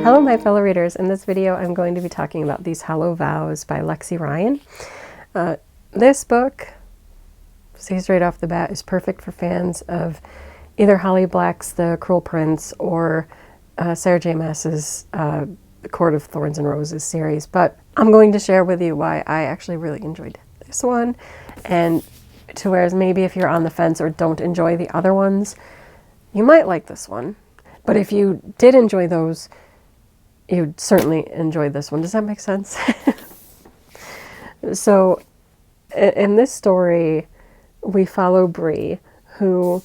Hello my fellow readers, in this video I'm going to be talking about These Hollow Vows by Lexi Ryan. This book, says right off the bat, is perfect for fans of either Holly Black's The Cruel Prince or Sarah J. Maas's Court of Thorns and Roses series, but I'm going to share with you why I actually really enjoyed this one, and to whereas maybe if you're on the fence or don't enjoy the other ones, you might like this one. But if you did enjoy those, you'd certainly enjoy this one. Does that make sense? So, in this story, we follow Bree, who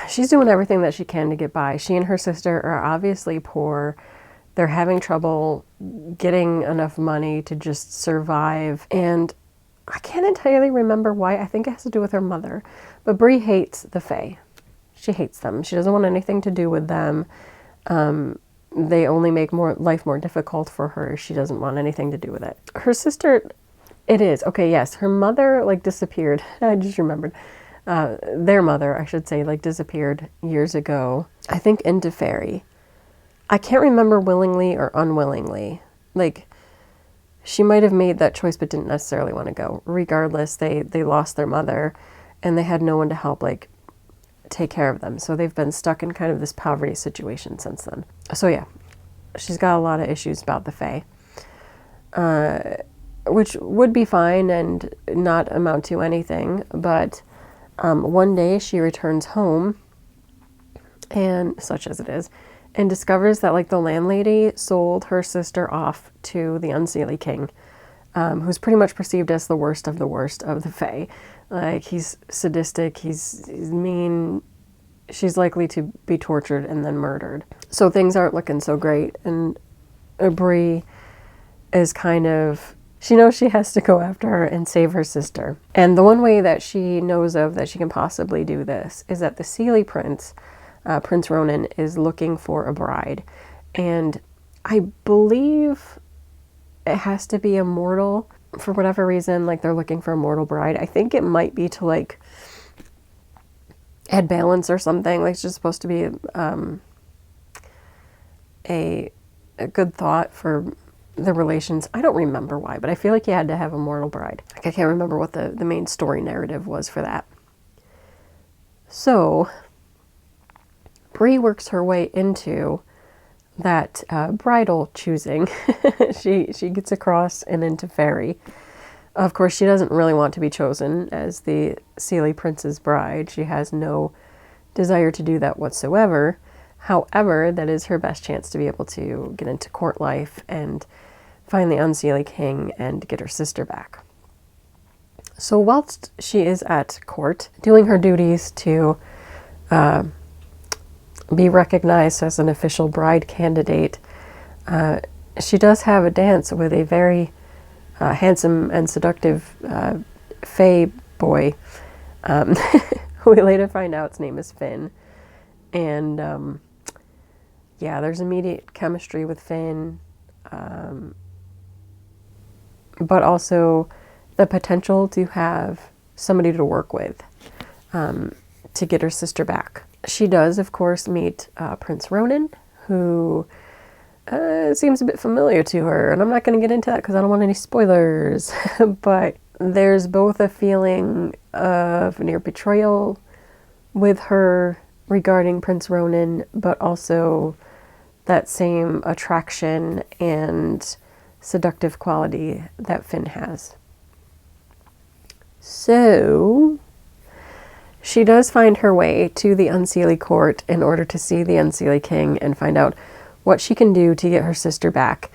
she's doing everything that she can to get by. She and her sister are obviously poor. They're having trouble getting enough money to just survive. And I can't entirely remember why. I think it has to do with her mother. But Bree hates the Fae. She hates them. She doesn't want anything to do with them. They only make life more difficult for her. She doesn't want anything to do with it. Her sister, it is. Okay, yes. Her mother, disappeared. I just remembered. Their mother, I should say, disappeared years ago. I think into fairy. I can't remember willingly or unwillingly. She might have made that choice but didn't necessarily want to go. Regardless, they lost their mother and they had no one to help, take care of them. So they've been stuck in kind of this poverty situation since then. So yeah, she's got a lot of issues about the Fae, which would be fine and not amount to anything. But one day she returns home, and such as it is, and discovers that the landlady sold her sister off to the Unseelie King, who's pretty much perceived as the worst of the Fae. He's sadistic, he's mean, she's likely to be tortured and then murdered. So things aren't looking so great, and Bree is she knows she has to go after her and save her sister. And the one way that she knows of that she can possibly do this is that the Seelie Prince, Prince Ronan, is looking for a bride. And I believe it has to be a mortal. For whatever reason, they're looking for a mortal bride. I think it might be to add balance or something. It's just supposed to be a good thought for the relations. I don't remember why, but I feel like you had to have a mortal bride. I can't remember what the main story narrative was for that. So Bree works her way into that bridal choosing. She gets across and into fairy. Of course, she doesn't really want to be chosen as the Seelie Prince's bride. She has no desire to do that whatsoever. However, that is her best chance to be able to get into court life and find the Unseelie King and get her sister back. So whilst she is at court doing her duties to be recognized as an official bride candidate, she does have a dance with a very handsome and seductive Fae boy, who we later find out his name is Finn. And yeah, there's immediate chemistry with Finn, but also the potential to have somebody to work with to get her sister back. She does, of course, meet Prince Ronan, who seems a bit familiar to her. And I'm not going to get into that because I don't want any spoilers. But there's both a feeling of near betrayal with her regarding Prince Ronan, but also that same attraction and seductive quality that Finn has. So she does find her way to the Unseelie court in order to see the Unseelie King and find out what she can do to get her sister back.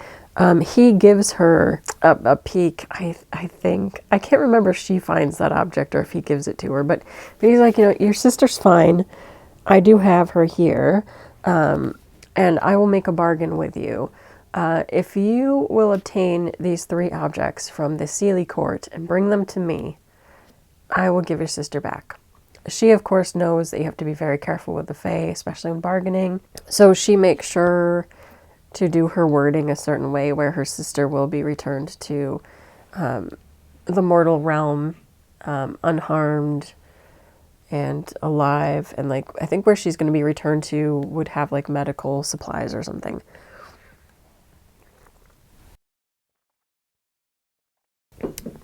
He gives her a peek, I think. I can't remember if she finds that object or if he gives it to her, but he's like, your sister's fine. I do have her here, and I will make a bargain with you. If you will obtain these 3 objects from the Seelie court and bring them to me, I will give your sister back. She, of course, knows that you have to be very careful with the Fae, especially when bargaining. So she makes sure to do her wording a certain way where her sister will be returned to the mortal realm, unharmed, and alive, and like I think where she's going to be returned to would have like medical supplies or something.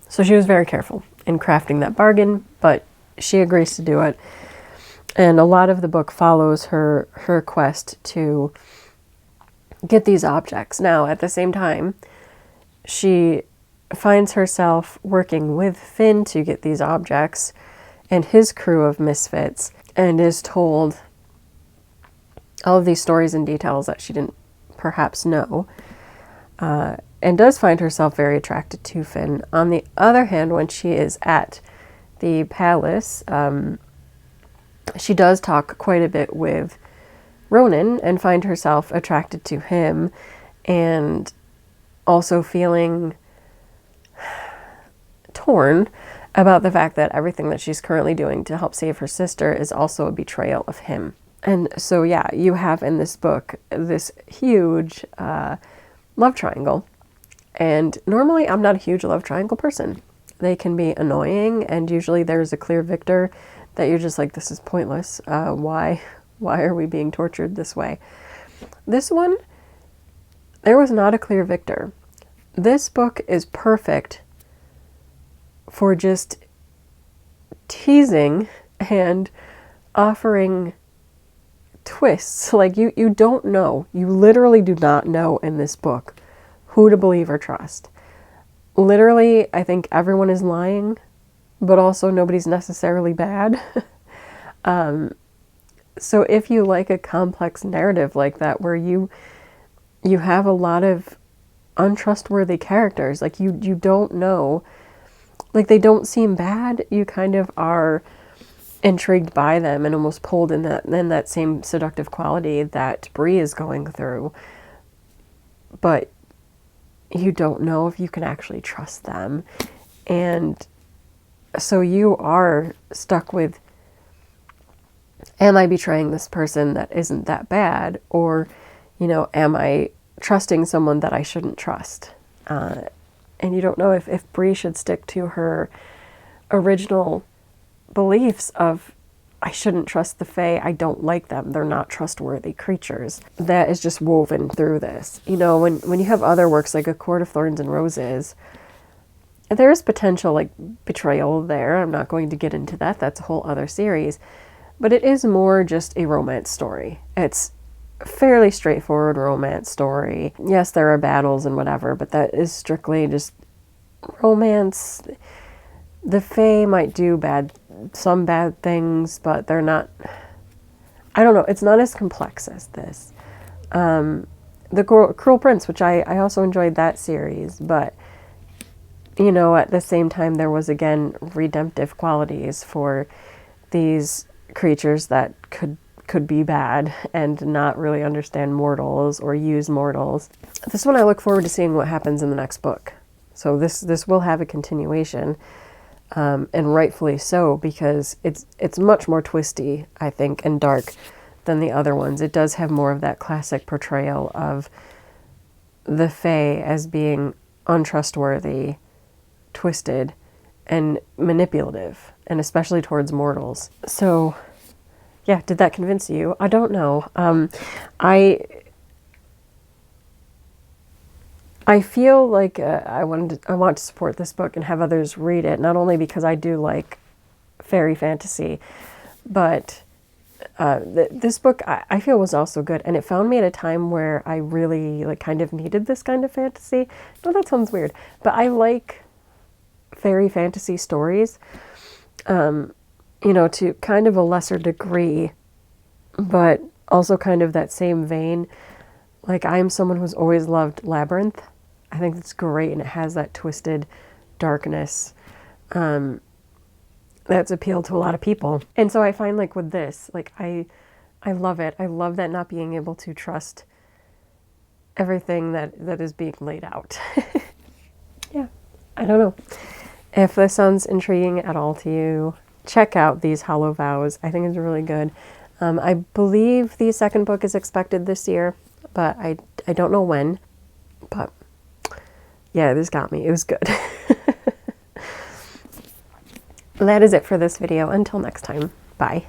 So she was very careful in crafting that bargain, but she agrees to do it. And a lot of the book follows her quest to get these objects. Now, at the same time, she finds herself working with Finn to get these objects and his crew of misfits, and is told all of these stories and details that she didn't perhaps know, and does find herself very attracted to Finn. On the other hand, when she is at the palace, she does talk quite a bit with Ronan and find herself attracted to him, and also feeling torn about the fact that everything that she's currently doing to help save her sister is also a betrayal of him. And so, yeah, you have in this book this huge love triangle. And normally I'm not a huge love triangle person. They can be annoying, and usually there's a clear victor that you're just like, this is pointless. Why are we being tortured this way? This one, there was not a clear victor. This book is perfect for just teasing and offering twists. Like you don't know. You literally do not know in this book who to believe or trust. Literally, I think everyone is lying, but also nobody's necessarily bad. So if you like a complex narrative like that, where you have a lot of untrustworthy characters, like you don't know, like they don't seem bad, you kind of are intrigued by them and almost pulled in that same seductive quality that Bree is going through, but you don't know if you can actually trust them. And so you are stuck with, am I betraying this person that isn't that bad? Or, am I trusting someone that I shouldn't trust? And you don't know if Bree should stick to her original beliefs of, I shouldn't trust the Fae, I don't like them, they're not trustworthy creatures. That is just woven through this. When you have other works like A Court of Thorns and Roses, there is potential like betrayal there. I'm not going to get into that. That's a whole other series. But it is more just a romance story. It's a fairly straightforward romance story. Yes, there are battles and whatever, but that is strictly just romance. The Fae might do some bad things, but they're not, I don't know, it's not as complex as this. The Cruel Prince, which I also enjoyed that series, but at the same time, there was, again, redemptive qualities for these creatures that could be bad and not really understand mortals or use mortals. This one, I look forward to seeing what happens in the next book. So this will have a continuation, and rightfully so, because it's much more twisty, I think, and dark than the other ones. It does have more of that classic portrayal of the Fae as being untrustworthy, twisted, and manipulative, and especially towards mortals. So, yeah, did that convince you? I don't know. I feel like I want to support this book and have others read it, not only because I do like fairy fantasy, but this book I feel was also good, and it found me at a time where I really kind of needed this kind of fantasy. No, that sounds weird, but I like fairy fantasy stories, to kind of a lesser degree, but also kind of that same vein. Like, I'm someone who's always loved Labyrinth. I think it's great, and it has that twisted darkness that's appealed to a lot of people. And so I find, with this, I love it. I love that not being able to trust everything that is being laid out. Yeah, I don't know. If this sounds intriguing at all to you, check out these Hollow Vows. I think it's really good. I believe the second book is expected this year, but I don't know when. But yeah, this got me. It was good. That is it for this video. Until next time. Bye.